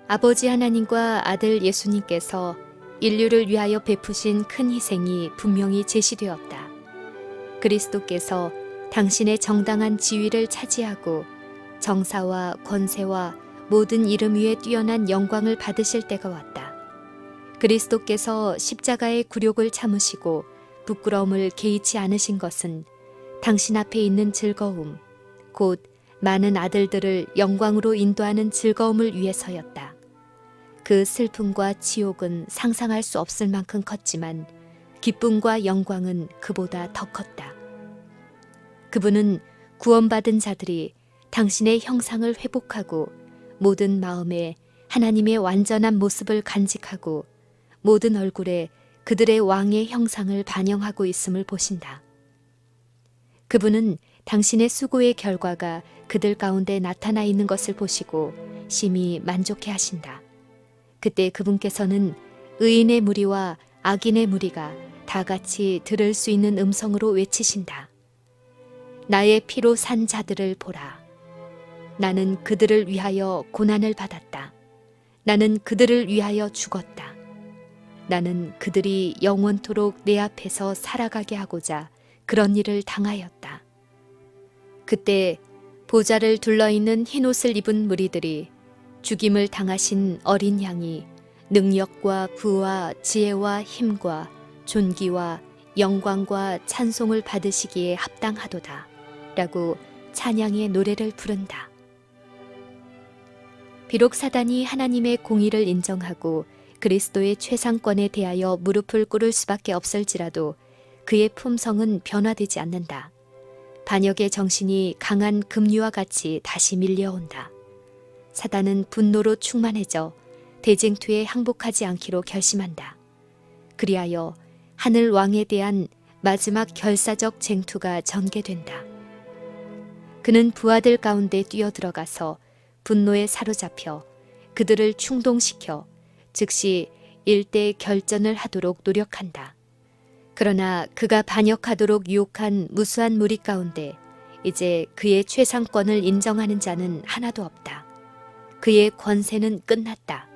아버지 하나님과 아들 예수님께서 인류를 위하여 베푸신 큰 희생이 분명히 제시되었다. 그리스도께서 당신의 정당한 지위를 차지하고 정사와 권세와 모든 이름 위에 뛰어난 영광을 받으실 때가 왔다. 그리스도께서 십자가의 굴욕을 참으시고 부끄러움을 개의치 않으신 것은 당신 앞에 있는 즐거움, 곧 많은 아들들을 영광으로 인도하는 즐거움을 위해서였다. 그 슬픔과 치욕은 상상할 수 없을 만큼 컸지만 기쁨과 영광은 그보다 더 컸다. 그분은 구원받은 자들이 당신의 형상을 회복하고 모든 마음에 하나님의 완전한 모습을 간직하고 모든 얼굴에 그들의 왕의 형상을 반영하고 있음을 보신다. 그분은 당신의 수고의 결과가 그들 가운데 나타나 있는 것을 보시고 심히 만족해 하신다. 그때 그분께서는 의인의 무리와 악인의 무리가 다 같이 들을 수 있는 음성으로 외치신다. 나의 피로 산 자들을 보라. 나는 그들을 위하여 고난을 받았다. 나는 그들을 위하여 죽었다. 나는 그들이 영원토록 내 앞에서 살아가게 하고자 그런 일을 당하였다. 그때 보좌를 둘러있는 흰옷을 입은 무리들이 죽임을 당하신 어린 양이 능력과 부와 지혜와 힘과 존귀와 영광과 찬송을 받으시기에 합당하도다 라고 찬양의 노래를 부른다. 비록 사단이 하나님의 공의를 인정하고 그리스도의 최상권에 대하여 무릎을 꿇을 수밖에 없을지라도 그의 품성은 변화되지 않는다. 반역의 정신이 강한 급류와 같이 다시 밀려온다. 사단은 분노로 충만해져 대쟁투에 항복하지 않기로 결심한다. 그리하여 하늘 왕에 대한 마지막 결사적 쟁투가 전개된다. 그는 부하들 가운데 뛰어들어가서 분노에 사로잡혀 그들을 충동시켜 즉시 일대 결전을 하도록 노력한다. 그러나 그가 반역하도록 유혹한 무수한 무리 가운데 이제 그의 최상권을 인정하는 자는 하나도 없다. 그의 권세는 끝났다.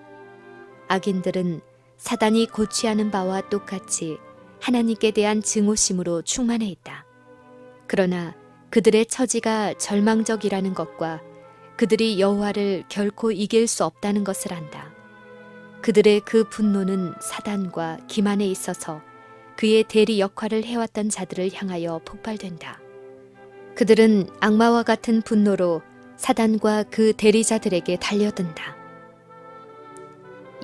악인들은 사단이 고취하는 바와 똑같이 하나님께 대한 증오심으로 충만해 있다. 그러나 그들의 처지가 절망적이라는 것과 그들이 여호와를 결코 이길 수 없다는 것을 안다. 그들의 그 분노는 사단과 기만에 있어서 그의 대리 역할을 해왔던 자들을 향하여 폭발된다. 그들은 악마와 같은 분노로 사단과 그 대리자들에게 달려든다.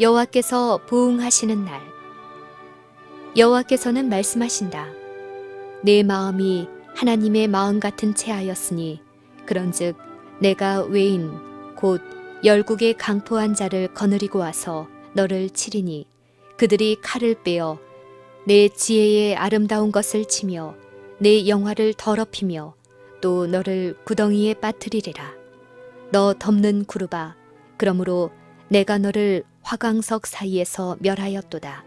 여호와께서 보응하시는 날, 여호와께서는 말씀하신다. 내 마음이 하나님의 마음 같은 채하였으니 그런즉 내가 외인 곧 열국에 강포한 자를 거느리고 와서 너를 치리니 그들이 칼을 빼어 내 지혜의 아름다운 것을 치며 내 영화를 더럽히며 또 너를 구덩이에 빠뜨리리라. 너 덮는 구루바 그러므로 내가 너를 화강석 사이에서 멸하였도다.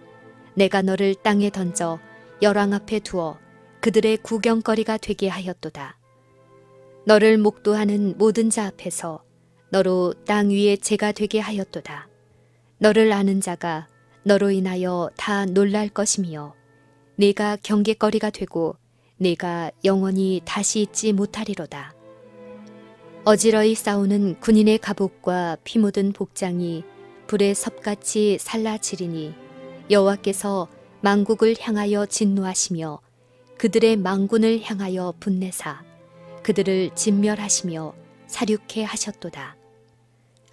내가 너를 땅에 던져 열왕 앞에 두어 그들의 구경거리가 되게 하였도다. 너를 목도하는 모든 자 앞에서 너로 땅 위에 재가 되게 하였도다. 너를 아는 자가 너로 인하여 다 놀랄 것이며 네가 경계거리가 되고 네가 영원히 다시 있지 못하리로다. 어지러이 싸우는 군인의 갑옷과 피 묻은 복장이 불의 섭같이 살라지리니 여호와께서 만국을 향하여 진노하시며 그들의 망군을 향하여 분내사 그들을 진멸하시며 사륙해 하셨도다.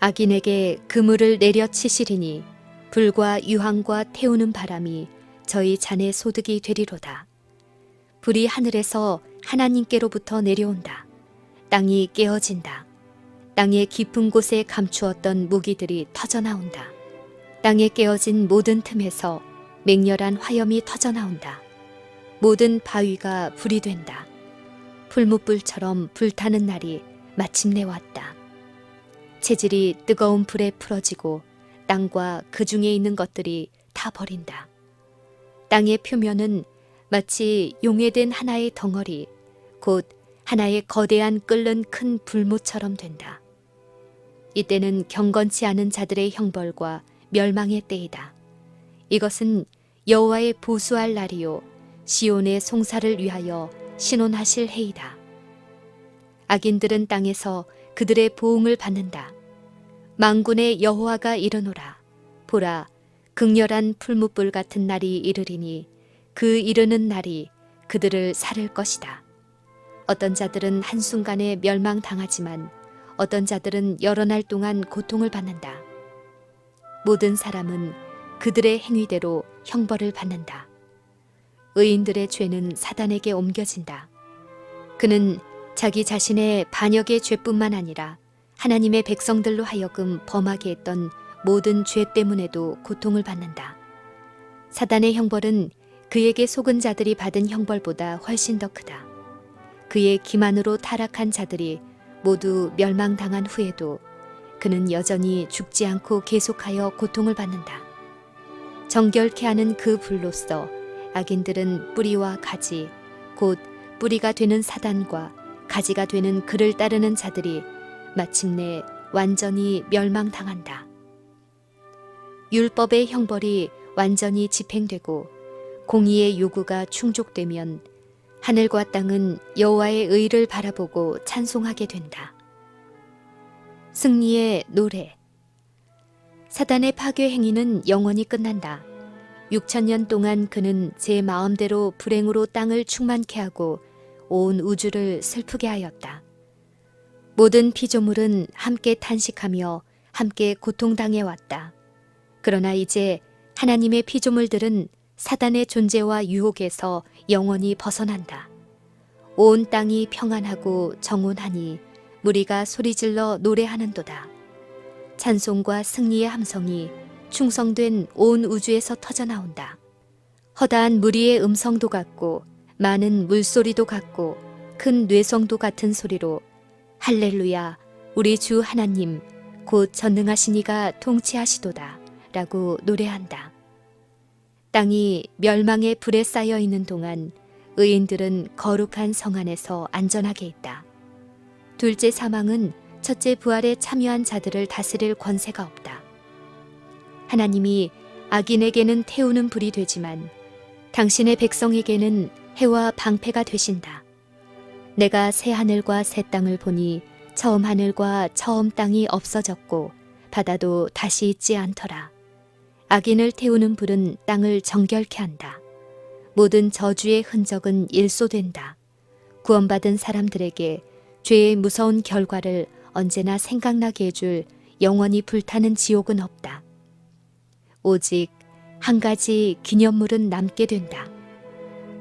악인에게 그물을 내려치시리니 불과 유황과 태우는 바람이 저희 잔의 소득이 되리로다. 불이 하늘에서 하나님께로부터 내려온다. 땅이 깨어진다. 땅의 깊은 곳에 감추었던 무기들이 터져나온다. 땅에 깨어진 모든 틈에서 맹렬한 화염이 터져나온다. 모든 바위가 불이 된다. 풀무불처럼 불타는 날이 마침내 왔다. 체질이 뜨거운 불에 풀어지고 땅과 그 중에 있는 것들이 다 버린다. 땅의 표면은 마치 용해된 하나의 덩어리, 곧 하나의 거대한 끓는 큰 불무처럼 된다. 이때는 경건치 않은 자들의 형벌과 멸망의 때이다. 이것은 여호와의 보수할 날이요 시온의 송사를 위하여 신원하실 해이다. 악인들은 땅에서 그들의 보응을 받는다. 만군의 여호와가 이르노라. 보라, 극렬한 풀무불 같은 날이 이르리니 그 이르는 날이 그들을 살을 것이다. 어떤 자들은 한순간에 멸망당하지만 어떤 자들은 여러 날 동안 고통을 받는다. 모든 사람은 그들의 행위대로 형벌을 받는다. 의인들의 죄는 사단에게 옮겨진다. 그는 자기 자신의 반역의 죄뿐만 아니라 하나님의 백성들로 하여금 범하게 했던 모든 죄 때문에도 고통을 받는다. 사단의 형벌은 그에게 속은 자들이 받은 형벌보다 훨씬 더 크다. 그의 기만으로 타락한 자들이 모두 멸망당한 후에도 그는 여전히 죽지 않고 계속하여 고통을 받는다. 정결케 하는 그 불로써 악인들은 뿌리와 가지, 곧 뿌리가 되는 사단과 가지가 되는 그를 따르는 자들이 마침내 완전히 멸망당한다. 율법의 형벌이 완전히 집행되고 공의의 요구가 충족되면 하늘과 땅은 여호와의 의를 바라보고 찬송하게 된다. 승리의 노래. 사단의 파괴 행위는 영원히 끝난다. 6,000년 동안 그는 제 마음대로 불행으로 땅을 충만케 하고 온 우주를 슬프게 하였다. 모든 피조물은 함께 탄식하며 함께 고통당해 왔다. 그러나 이제 하나님의 피조물들은 사단의 존재와 유혹에서 영원히 벗어난다. 온 땅이 평안하고 정온하니 무리가 소리질러 노래하는도다. 찬송과 승리의 함성이 충성된 온 우주에서 터져나온다. 허다한 무리의 음성도 같고 많은 물소리도 같고 큰 뇌성도 같은 소리로 할렐루야, 우리 주 하나님 곧 전능하신 이가 통치하시도다 라고 노래한다. 땅이 멸망의 불에 쌓여 있는 동안 의인들은 거룩한 성 안에서 안전하게 있다. 둘째 사망은 첫째 부활에 참여한 자들을 다스릴 권세가 없다. 하나님이 악인에게는 태우는 불이 되지만 당신의 백성에게는 해와 방패가 되신다. 내가 새 하늘과 새 땅을 보니 처음 하늘과 처음 땅이 없어졌고 바다도 다시 있지 않더라. 악인을 태우는 불은 땅을 정결케 한다. 모든 저주의 흔적은 일소된다. 구원받은 사람들에게 죄의 무서운 결과를 언제나 생각나게 해줄 영원히 불타는 지옥은 없다. 오직 한 가지 기념물은 남게 된다.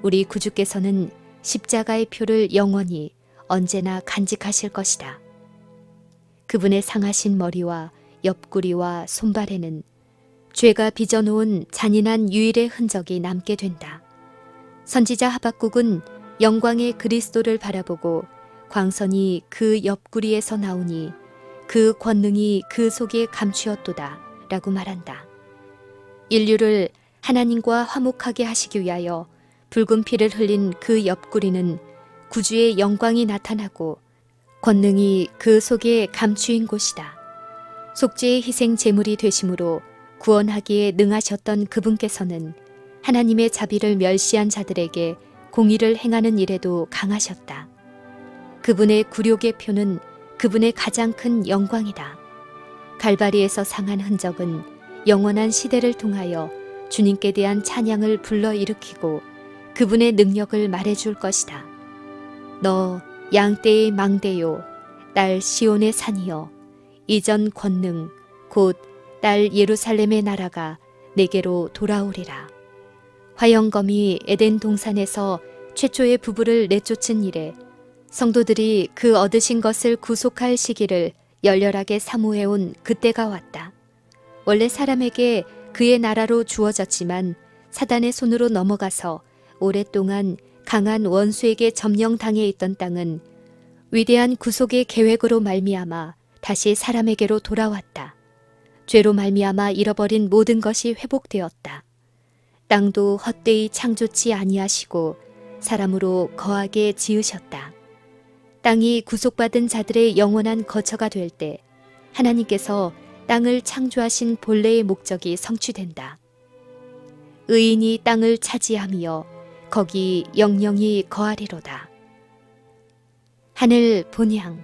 우리 구주께서는 십자가의 표를 영원히 언제나 간직하실 것이다. 그분의 상하신 머리와 옆구리와 손발에는 죄가 빚어놓은 잔인한 유일의 흔적이 남게 된다. 선지자 하박국은 영광의 그리스도를 바라보고 광선이 그 옆구리에서 나오니 그 권능이 그 속에 감추었도다 라고 말한다. 인류를 하나님과 화목하게 하시기 위하여 붉은 피를 흘린 그 옆구리는 구주의 영광이 나타나고 권능이 그 속에 감추인 곳이다. 속죄의 희생 제물이 되심으로 구원하기에 능하셨던 그분께서는 하나님의 자비를 멸시한 자들에게 공의를 행하는 일에도 강하셨다. 그분의 굴욕의 표는 그분의 가장 큰 영광이다. 갈바리에서 상한 흔적은 영원한 시대를 통하여 주님께 대한 찬양을 불러일으키고 그분의 능력을 말해줄 것이다. 너 양떼의 망대요, 딸 시온의 산이여, 이전 권능 곧 딸 예루살렘의 나라가 내게로 돌아오리라. 화영검이 에덴 동산에서 최초의 부부를 내쫓은 이래 성도들이 그 얻으신 것을 구속할 시기를 열렬하게 사모해온 그때가 왔다. 원래 사람에게 그의 나라로 주어졌지만 사단의 손으로 넘어가서 오랫동안 강한 원수에게 점령당해 있던 땅은 위대한 구속의 계획으로 말미암아 다시 사람에게로 돌아왔다. 죄로 말미암아 잃어버린 모든 것이 회복되었다. 땅도 헛되이 창조치 아니하시고 사람으로 거하게 지으셨다. 땅이 구속받은 자들의 영원한 거처가 될 때 하나님께서 땅을 창조하신 본래의 목적이 성취된다. 의인이 땅을 차지하며 거기 영영이 거하리로다. 하늘 본향.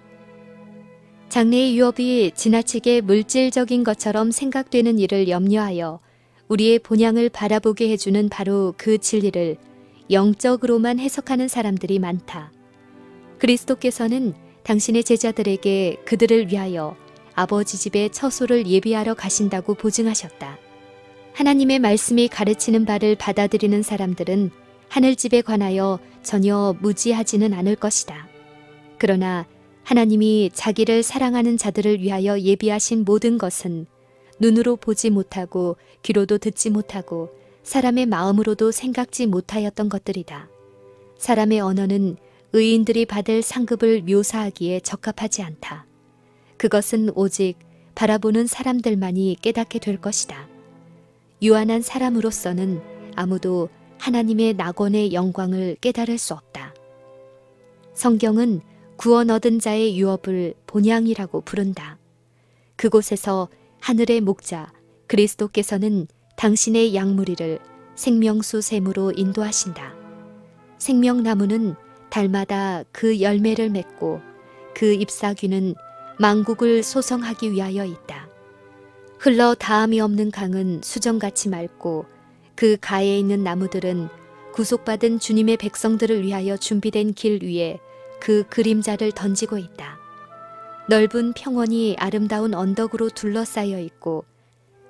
장래의 유업이 지나치게 물질적인 것처럼 생각되는 일을 염려하여 우리의 본향을 바라보게 해주는 바로 그 진리를 영적으로만 해석하는 사람들이 많다. 그리스도께서는 당신의 제자들에게 그들을 위하여 아버지 집에 처소를 예비하러 가신다고 보증하셨다. 하나님의 말씀이 가르치는 바를 받아들이는 사람들은 하늘집에 관하여 전혀 무지하지는 않을 것이다. 그러나 하나님이 자기를 사랑하는 자들을 위하여 예비하신 모든 것은 눈으로 보지 못하고 귀로도 듣지 못하고 사람의 마음으로도 생각지 못하였던 것들이다. 사람의 언어는 의인들이 받을 상급을 묘사하기에 적합하지 않다. 그것은 오직 바라보는 사람들만이 깨닫게 될 것이다. 유한한 사람으로서는 아무도 하나님의 낙원의 영광을 깨달을 수 없다. 성경은 구원 얻은 자의 유업을 본향이라고 부른다. 그곳에서 하늘의 목자 그리스도께서는 당신의 양무리를 생명수 샘으로 인도하신다. 생명나무는 달마다 그 열매를 맺고 그 잎사귀는 만국을 소성하기 위하여 있다. 흘러 다함이 없는 강은 수정같이 맑고 그 가에 있는 나무들은 구속받은 주님의 백성들을 위하여 준비된 길 위에 그 그림자를 던지고 있다. 넓은 평원이 아름다운 언덕으로 둘러싸여 있고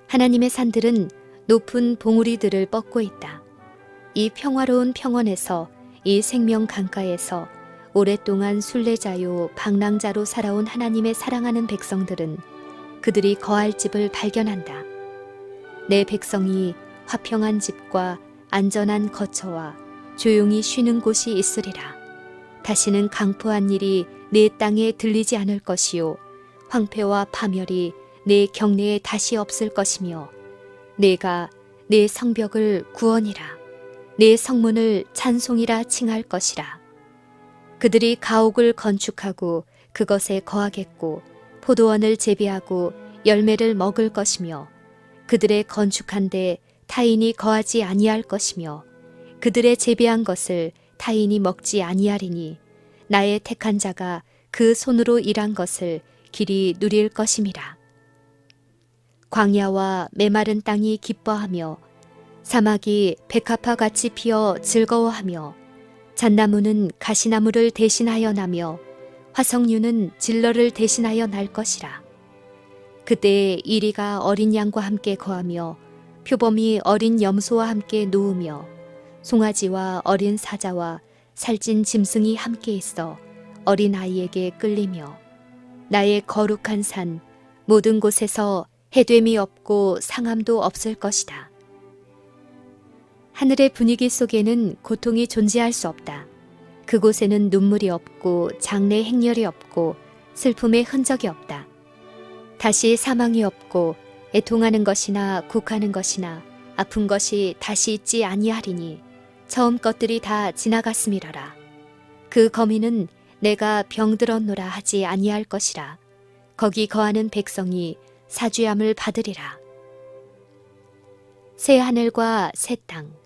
하나님의 산들은 높은 봉우리들을 뻗고 있다. 이 평화로운 평원에서 이 생명 강가에서 오랫동안 순례자요 방랑자로 살아온 하나님의 사랑하는 백성들은 그들이 거할 집을 발견한다. 내 백성이 화평한 집과 안전한 거처와 조용히 쉬는 곳이 있으리라. 다시는 강포한 일이 내 땅에 들리지 않을 것이요 황폐와 파멸이 내 경내에 다시 없을 것이며 내가 내 성벽을 구원이라 내 성문을 찬송이라 칭할 것이라. 그들이 가옥을 건축하고 그것에 거하겠고 포도원을 재배하고 열매를 먹을 것이며 그들의 건축한 데 타인이 거하지 아니할 것이며 그들의 재배한 것을 타인이 먹지 아니하리니 나의 택한 자가 그 손으로 일한 것을 길이 누릴 것임이라. 광야와 메마른 땅이 기뻐하며 사막이 백합화 같이 피어 즐거워하며 잣나무는 가시나무를 대신하여 나며 화석류는 질러를 대신하여 날 것이라. 그때 이리가 어린 양과 함께 거하며 표범이 어린 염소와 함께 놓으며 송아지와 어린 사자와 살찐 짐승이 함께 있어 어린 아이에게 끌리며 나의 거룩한 산 모든 곳에서 해됨이 없고 상함도 없을 것이다. 하늘의 분위기 속에는 고통이 존재할 수 없다. 그곳에는 눈물이 없고 장래 행렬이 없고 슬픔의 흔적이 없다. 다시 사망이 없고 애통하는 것이나 곡하는 것이나 아픈 것이 다시 있지 아니하리니 처음 것들이 다 지나갔음이러라. 그 거미는 내가 병들었노라 하지 아니할 것이라. 거기 거하는 백성이 사죄함을 받으리라. 새 하늘과 새 땅.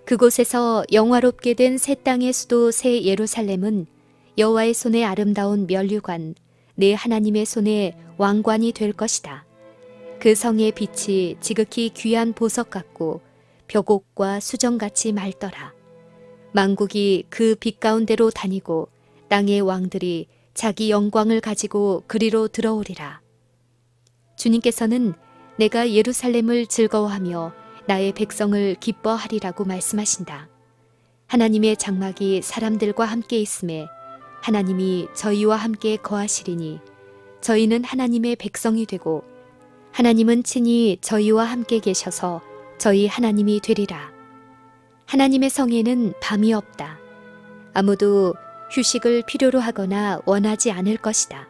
그곳에서 영화롭게 된 새 땅의 수도 새 예루살렘은 여호와의 손에 아름다운 면류관, 내 하나님의 손에 왕관이 될 것이다. 그 성의 빛이 지극히 귀한 보석 같고 벽옥과 수정같이 맑더라. 만국이 그 빛 가운데로 다니고 땅의 왕들이 자기 영광을 가지고 그리로 들어오리라. 주님께서는 내가 예루살렘을 즐거워하며 나의 백성을 기뻐하리라고 말씀하신다. 하나님의 장막이 사람들과 함께 있음에 하나님이 저희와 함께 거하시리니 저희는 하나님의 백성이 되고 하나님은 친히 저희와 함께 계셔서 저희 하나님이 되리라. 하나님의 성에는 밤이 없다. 아무도 휴식을 필요로 하거나 원하지 않을 것이다.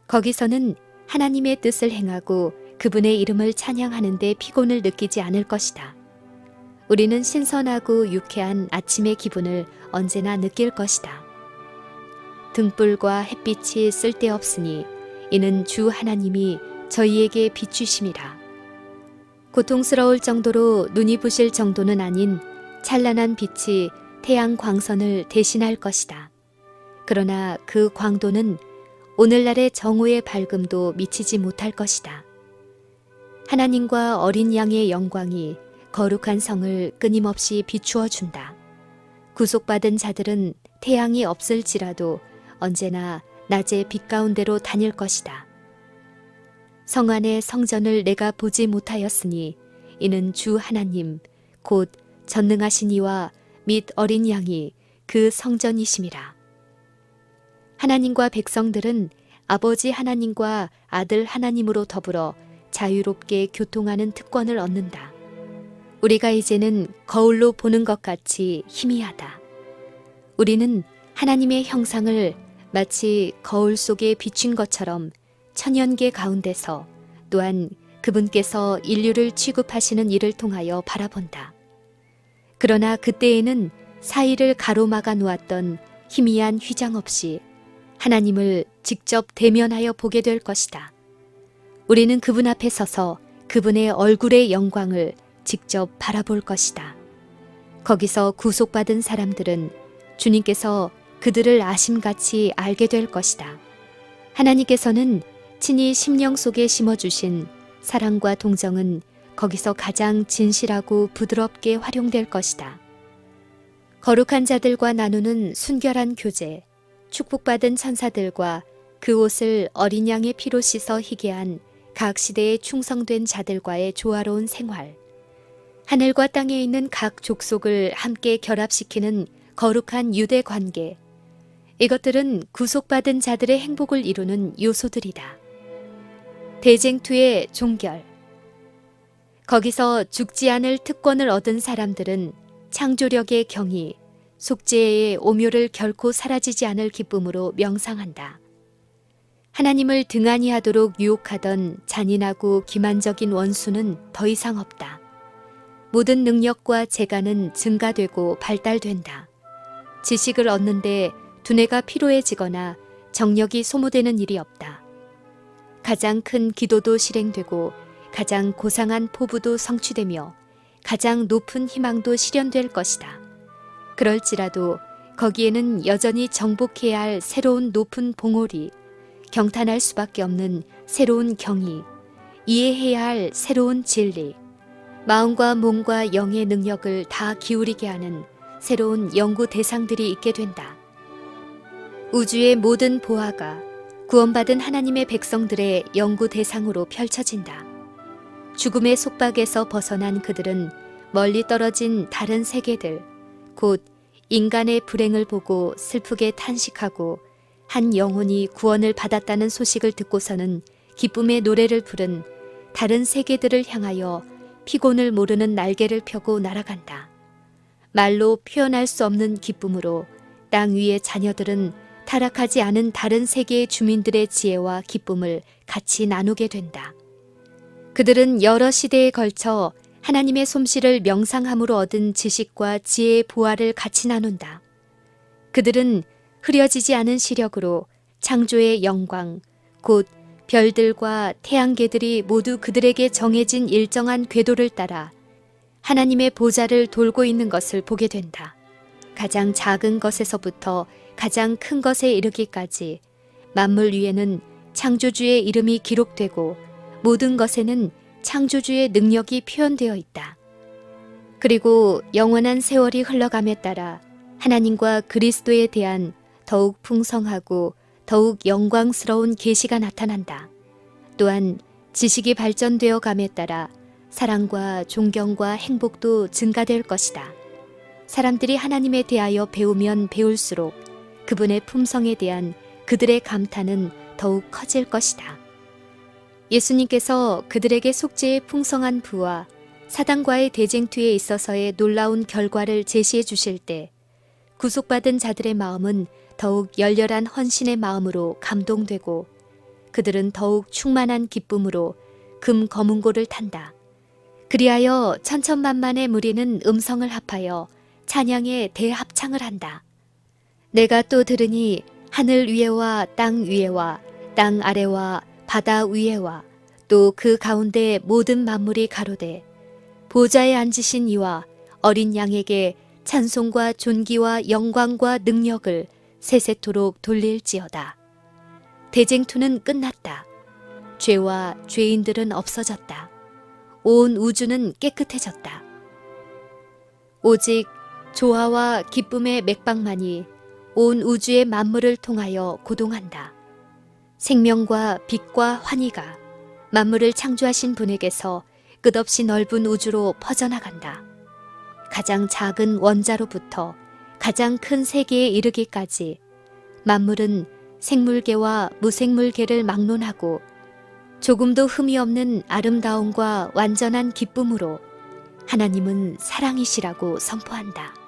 거기서는 하나님의 뜻을 행하고 그분의 이름을 찬양하는 데 피곤을 느끼지 않을 것이다. 우리는 신선하고 유쾌한 아침의 기분을 언제나 느낄 것이다. 등불과 햇빛이 쓸데없으니 이는 주 하나님이 저희에게 비추심이라. 고통스러울 정도로 눈이 부실 정도는 아닌 찬란한 빛이 태양 광선을 대신할 것이다. 그러나 그 광도는 오늘날의 정오의 밝음도 미치지 못할 것이다. 하나님과 어린 양의 영광이 거룩한 성을 끊임없이 비추어 준다. 구속받은 자들은 태양이 없을지라도 언제나 낮의 빛 가운데로 다닐 것이다. 성 안의 성전을 내가 보지 못하였으니 이는 주 하나님 곧 전능하신 이와 및 어린 양이 그 성전이심이라. 하나님과 백성들은 아버지 하나님과 아들 하나님으로 더불어 자유롭게 교통하는 특권을 얻는다. 우리가 이제는 거울로 보는 것 같이 희미하다. 우리는 하나님의 형상을 마치 거울 속에 비춘 것처럼 천연계 가운데서 또한 그분께서 인류를 취급하시는 일을 통하여 바라본다. 그러나 그때에는 사이를 가로막아 놓았던 희미한 휘장 없이 하나님을 직접 대면하여 보게 될 것이다. 우리는 그분 앞에 서서 그분의 얼굴의 영광을 직접 바라볼 것이다. 거기서 구속받은 사람들은 주님께서 그들을 아심같이 알게 될 것이다. 하나님께서는 친히 심령 속에 심어주신 사랑과 동정은 거기서 가장 진실하고 부드럽게 활용될 것이다. 거룩한 자들과 나누는 순결한 교제, 축복받은 천사들과 그 옷을 어린 양의 피로 씻어 희게 한 각 시대에 충성된 자들과의 조화로운 생활, 하늘과 땅에 있는 각 족속을 함께 결합시키는 거룩한 유대 관계, 이것들은 구속받은 자들의 행복을 이루는 요소들이다. 대쟁투의 종결. 거기서 죽지 않을 특권을 얻은 사람들은 창조력의 경이, 속죄의 오묘를 결코 사라지지 않을 기쁨으로 명상한다. 하나님을 등한히 하도록 유혹하던 잔인하고 기만적인 원수는 더 이상 없다. 모든 능력과 재간은 증가되고 발달된다. 지식을 얻는데 두뇌가 피로해지거나 정력이 소모되는 일이 없다. 가장 큰 기도도 실행되고 가장 고상한 포부도 성취되며 가장 높은 희망도 실현될 것이다. 그럴지라도 거기에는 여전히 정복해야 할 새로운 높은 봉오리, 경탄할 수밖에 없는 새로운 경이, 이해해야 할 새로운 진리, 마음과 몸과 영의 능력을 다 기울이게 하는 새로운 연구 대상들이 있게 된다. 우주의 모든 보화가 구원받은 하나님의 백성들의 연구 대상으로 펼쳐진다. 죽음의 속박에서 벗어난 그들은 멀리 떨어진 다른 세계들, 곧 인간의 불행을 보고 슬프게 탄식하고 한 영혼이 구원을 받았다는 소식을 듣고서는 기쁨의 노래를 부른 다른 세계들을 향하여 피곤을 모르는 날개를 펴고 날아간다. 말로 표현할 수 없는 기쁨으로 땅 위의 자녀들은 타락하지 않은 다른 세계의 주민들의 지혜와 기쁨을 같이 나누게 된다. 그들은 여러 시대에 걸쳐 하나님의 솜씨를 명상함으로 얻은 지식과 지혜의 보화를 같이 나눈다. 그들은 흐려지지 않은 시력으로 창조의 영광, 곧 별들과 태양계들이 모두 그들에게 정해진 일정한 궤도를 따라 하나님의 보좌를 돌고 있는 것을 보게 된다. 가장 작은 것에서부터 가장 큰 것에 이르기까지 만물 위에는 창조주의 이름이 기록되고 모든 것에는 창조주의 능력이 표현되어 있다. 그리고 영원한 세월이 흘러감에 따라 하나님과 그리스도에 대한 더욱 풍성하고 더욱 영광스러운 계시가 나타난다. 또한 지식이 발전되어 감에 따라 사랑과 존경과 행복도 증가될 것이다. 사람들이 하나님에 대하여 배우면 배울수록 그분의 품성에 대한 그들의 감탄은 더욱 커질 것이다. 예수님께서 그들에게 속죄의 풍성한 부와 사단과의 대쟁투에 있어서의 놀라운 결과를 제시해 주실 때 구속받은 자들의 마음은 더욱 열렬한 헌신의 마음으로 감동되고 그들은 더욱 충만한 기쁨으로 금 거문고를 탄다. 그리하여 천천만만의 무리는 음성을 합하여 찬양의 대합창을 한다. 내가 또 들으니 하늘 위에와 땅 위에와 땅 아래와 바다 위에와 또 그 가운데 모든 만물이 가로되 보좌에 앉으신 이와 어린 양에게 찬송과 존귀와 영광과 능력을 세세토록 돌릴지어다. 대쟁투는 끝났다. 죄와 죄인들은 없어졌다. 온 우주는 깨끗해졌다. 오직 조화와 기쁨의 맥박만이 온 우주의 만물을 통하여 고동한다. 생명과 빛과 환희가 만물을 창조하신 분에게서 끝없이 넓은 우주로 퍼져나간다. 가장 작은 원자로부터 가장 큰 세계에 이르기까지 만물은 생물계와 무생물계를 막론하고 조금도 흠이 없는 아름다움과 완전한 기쁨으로 하나님은 사랑이시라고 선포한다.